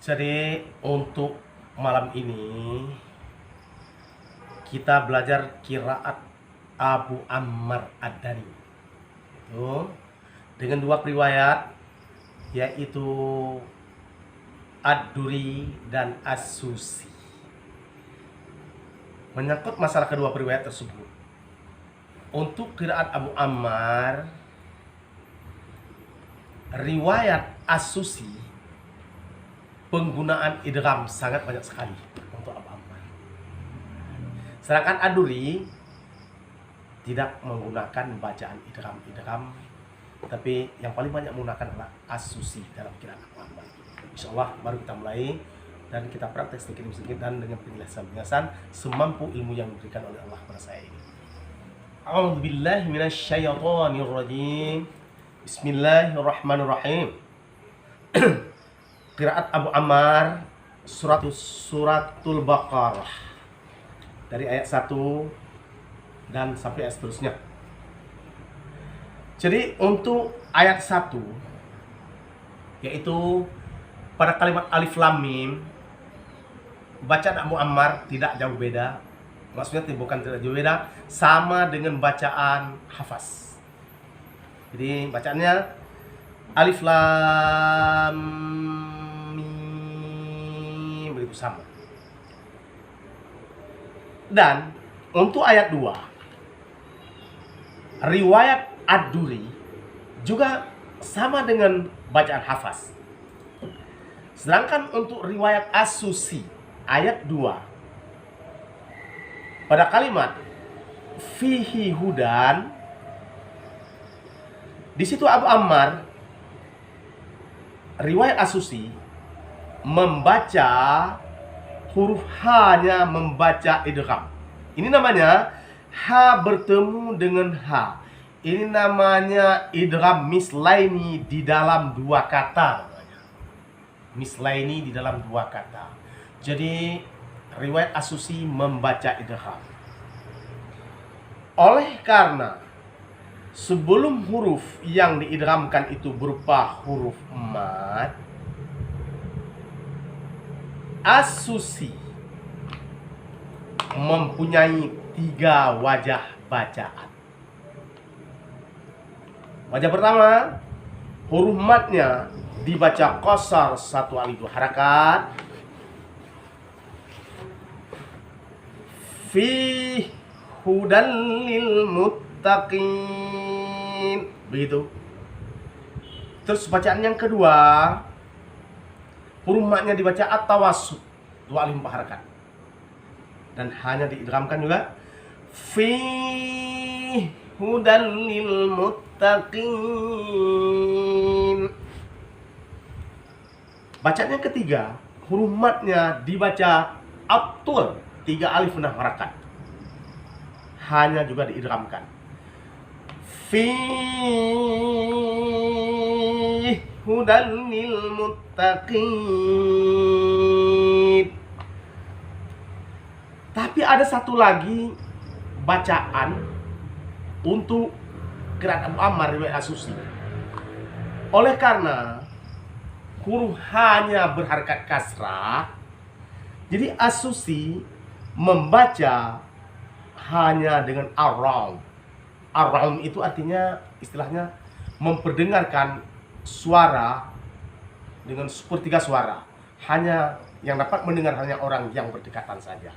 Jadi untuk malam ini kita belajar qiraat Abu Ammar Ad-Dani itu dengan dua riwayat, yaitu Ad-Duri dan As-Susi. Menyangkut masalah kedua riwayat tersebut, untuk qiraat Abu Ammar, riwayat As-Susi penggunaan idgham sangat banyak sekali untuk Abu Ammar. Sedangkan Ad-Duri tidak menggunakan bacaan idgham, tapi yang paling banyak menggunakan adalah As-Susi dalam qiraat Abu Ammar. Insyaallah baru kita mulai dan kita praktek sedikit-sedikit dan dengan penjelasan semampu ilmu yang diberikan oleh Allah kepada saya ini. A'udzubillahi minasyaitonirrajim. Bismillahirrahmanirrahim. Qiraat Abu Ammar suratul Baqarah dari ayat 1 dan sampai ayat seterusnya. Jadi untuk ayat 1, yaitu pada kalimat alif lam mim, bacaan Abu Ammar tidak jauh beda. Maksudnya bukan tidak jauh beda, sama dengan bacaan Hafaz. Jadi bacaannya alif lam mim, begitu sama. Dan untuk ayat 2, riwayat Ad-Duri juga sama dengan bacaan Hafaz. Sedangkan untuk riwayat As-Susi ayat 2, pada kalimat fihi hudan, di situ Abu Ammar riwayat As-Susi membaca huruf H-nya, membaca idgham. Ini namanya H bertemu dengan H. Ini namanya idgham mislaini di dalam dua kata. Mislaini di dalam dua kata. Jadi riwayat As-Susi membaca idgham. Oleh karena sebelum huruf yang diidghamkan itu berupa huruf mad, As-Susi mempunyai 3 wajah bacaan. Wajah pertama, huruf madnya dibaca qasar 1 alif 2 harakat. Fi hudan lil muttaqin, begitu. Terus bacaan yang kedua, huruf madnya dibaca at-tawassut 2 alif 4 harakat. Dan hanya diidghamkan juga fi hudan lil muttaqin. Bacaan yang ketiga, huruf madnya dibaca at-tul 3 alif 6 harakat. Hanya juga diidghamkan fi hudan lil muttaqin. Tapi ada satu lagi bacaan untuk qiraat Abu Ammar riwayat As-Susi. Oleh karena huruf H-nya berharakat kasrah, jadi As-Susi membaca hanya dengan ar-raum. Ar-raum itu artinya istilahnya memperdengarkan suara dengan sepertiga suara. Hanya yang dapat mendengar hanya orang yang berdekatan saja.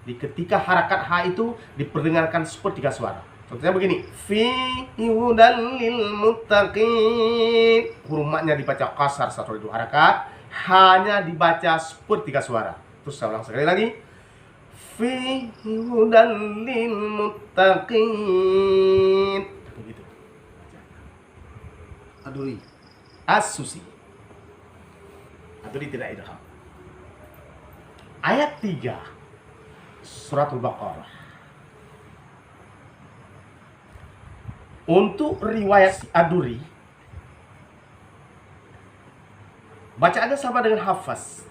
Di ketika harakat H itu diperdengarkan sepertiga suara. Contohnya begini, fi hudan lil muttaqin. Huruf madnya dibaca qasar 1 alif 2 harakat, hanya dibaca sepertiga suara. Terus saya ulang sekali lagi. Fi hudan lil muttaqin. Begitu. Ad-Duri, As-Susi. Ad-Duri tidak idgham. Ayat 3 suratul Baqarah. Untuk riwayat Ad-Duri, bacaannya sama dengan Hafaz.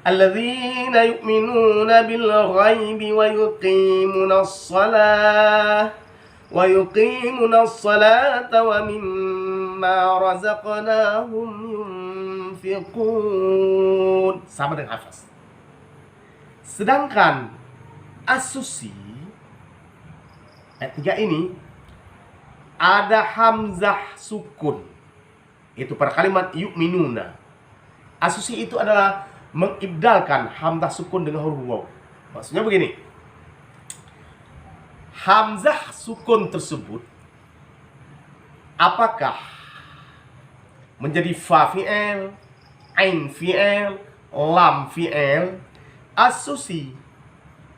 Alladzina yu'minuna bil ghaibi wa yuqimunas salata wa mimma razaqnahum yunfiqun. yunfiqun. Sama dengan hafaz. Sedangkan As-Susi ayat 3 ini ada hamzah sukun. Itu pada kalimat yu'minuna. As-Susi itu adalah mengibdalkan hamzah sukun dengan huruf waw. Maksudnya begini. Hamzah sukun tersebut apakah menjadi fa fi'il, ain fi'il, lam fi'il? As-Susi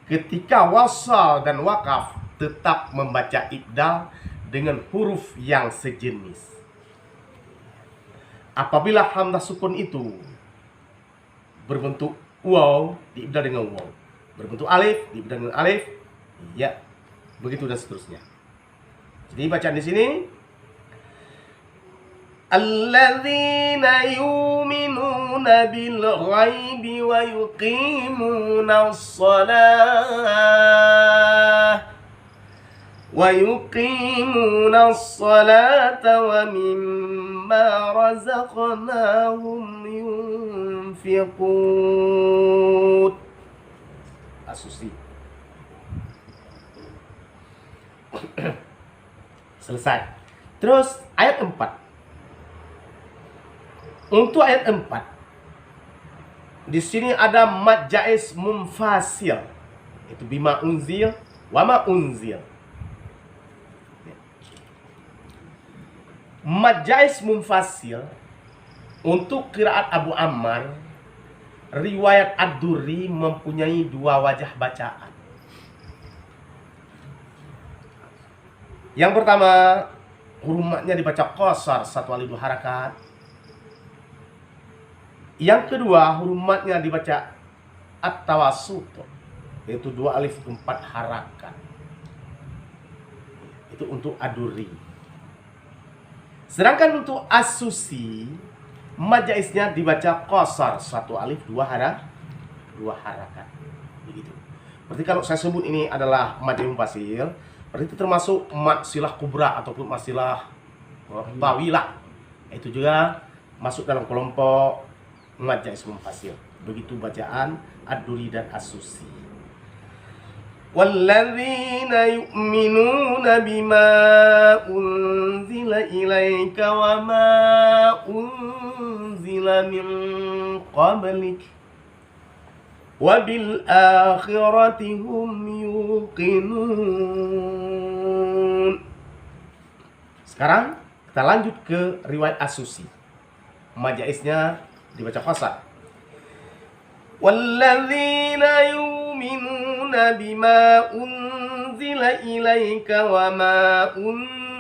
ketika wasal dan wakaf tetap membaca ibdal dengan huruf yang sejenis. Apabila hamzah sukun itu berbentuk waw, diibdal dengan waw. Berbentuk alif, diibdal dengan alif. Ya, begitu dan seterusnya. Jadi bacaan di sini alladzina yu'minuna bil ghaibi wa yuqimuna as-salata wa mimma razaqnahum yunfiqun. As-Susi. Selesai. Terus ayat 4. Untuk ayat 4, di sini ada mad jaiz munfasil. Itu bima unzil wa ma unzil. Mad jaiz munfasil untuk qiraat Abu Ammar, riwayat Ad-Durri mempunyai dua wajah bacaan. Yang pertama, huruf matnya dibaca qasar 1 alif 2 harakat. Yang kedua, huruf matnya dibaca at-tawassut, yaitu 2 alif 4 harakat. Itu untuk Ad-Durri. Sedangkan untuk As-Susi, mad jaiznya dibaca qasar 1 alif 2 harakat. Begitu. Berarti kalau saya sebut ini adalah mad munfasil, berarti itu termasuk mad silah kubra ataupun mad silah tawilah. Itu juga masuk dalam kelompok mad jaiz munfasil. Begitu bacaan Ad-Durri dan As-Susi. Walladzina yu'minuna bima unzila ilaika wa ma unzila min qablik wa bil akhirati hum yuqinun. Sekarang kita lanjut ke riwayat As-Susi. Mad jaiznya dibaca qasar. Walladzina yu'minuna bima unzila ilaika wa ma unzila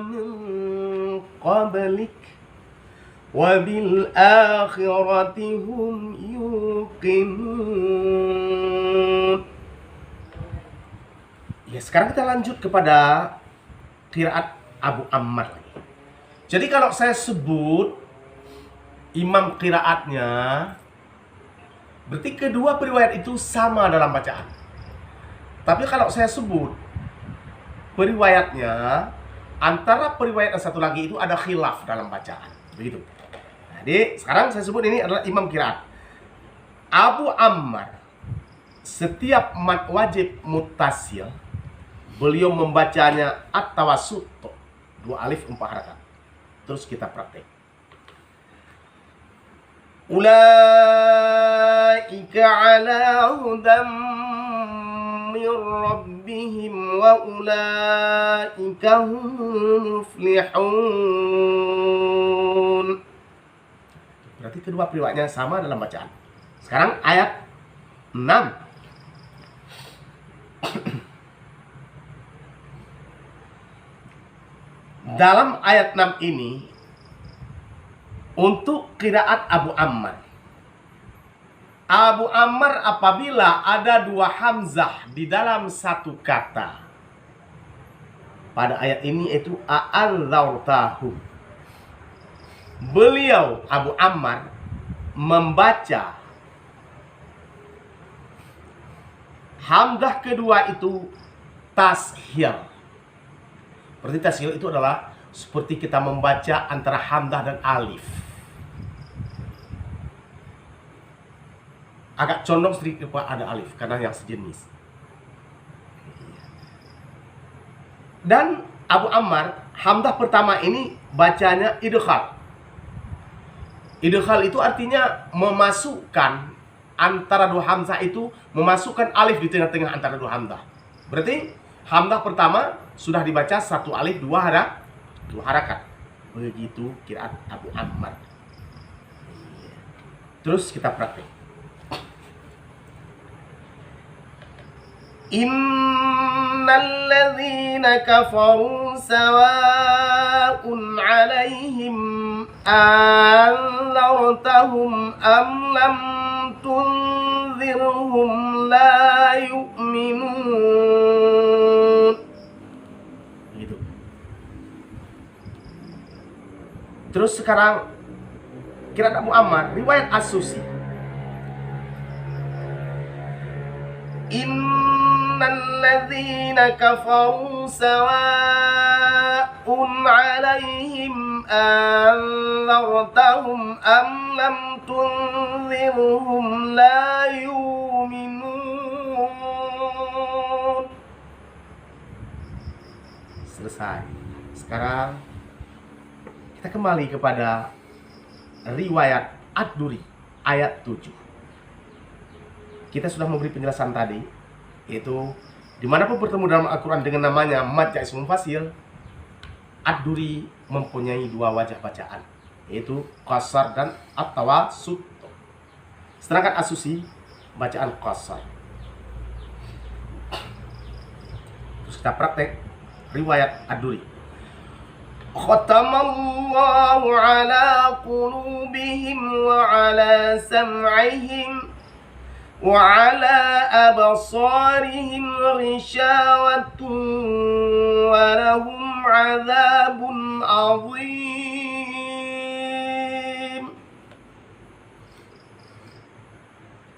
min qablik wa bil akhirati hum yuqinun. Ya, sekarang kita lanjut kepada qiraat Abu Ammar. Jadi kalau saya sebut imam qiraatnya, berarti kedua periwayat itu sama dalam bacaan. Tapi kalau saya sebut periwayatnya, antara periwayat dan satu lagi itu ada khilaf dalam bacaan. Begitu. Jadi sekarang saya sebut ini adalah imam qiraat. Abu Ammar, setiap mad wajib muttasil, beliau membacanya at-tawassut, 2 alif 4 harakat. Terus kita praktek. Ulaika ala hudam min rabbihim wa ulaika humul muflihun. Berarti kedua periwayatnya sama dalam bacaan. Sekarang ayat 6. Dalam ayat 6 ini untuk qiraat Abu Ammar. Abu Ammar apabila ada 2 hamzah di dalam satu kata. Pada ayat ini itu a'anzartahu. Beliau Abu Ammar membaca hamzah kedua itu tashil. Berarti tashil itu adalah seperti kita membaca antara hamzah dan alif. agak condong sedikit ada alif karena yang sejenis. Dan Abu Ammar, hamzah pertama ini bacanya idghal. Idghal itu artinya memasukkan antara dua hamzah itu, memasukkan alif di tengah-tengah antara dua hamzah. Berarti hamzah pertama sudah dibaca satu alif dua harakat. Begitu kiraan Abu Ammar. Terus kita praktek. Innal ladzina kafaru sawa'un 'alaihim anzartahum am lam tunzirhum la yu'minun. Gitu. Terus sekarang kiraan Abu Ammar riwayat As-Susi. Innal ladzina kafaru sawa'un 'alaihim anzartahum am lam tunzirhum la yu'minun. Selesai. Sekarang kita kembali kepada riwayat Ad-Duri ayat 7. Kita sudah memberi penjelasan tadi, yaitu dimanapun bertemu dalam Al-Quran dengan namanya mad ya ismul fasil, Ad-Duri mempunyai dua wajah bacaan, yaitu qasar dan at-tawassut. Sedangkan As-Susi bacaan qasar. Terus kita praktek riwayat Ad-Duri. Khatamallahu ala qulubihim wa ala sam'ihim wa ala absarihim ghishawatun wa lahum 'adzabun 'adzim.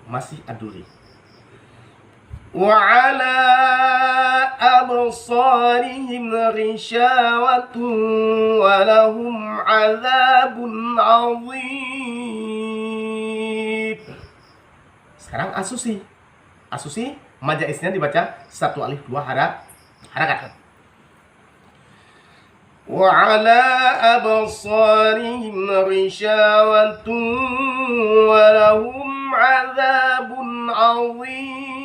Masih Ad-Duri. Wa ala absarihim ghishawatun wa lahum 'adzabun 'adzim. Sekarang As-Susi. As-Susi majaisnya dibaca satu alif dua harakat. Wa ala absarihim ghishawatun wa lahum 'adzabun 'adzim.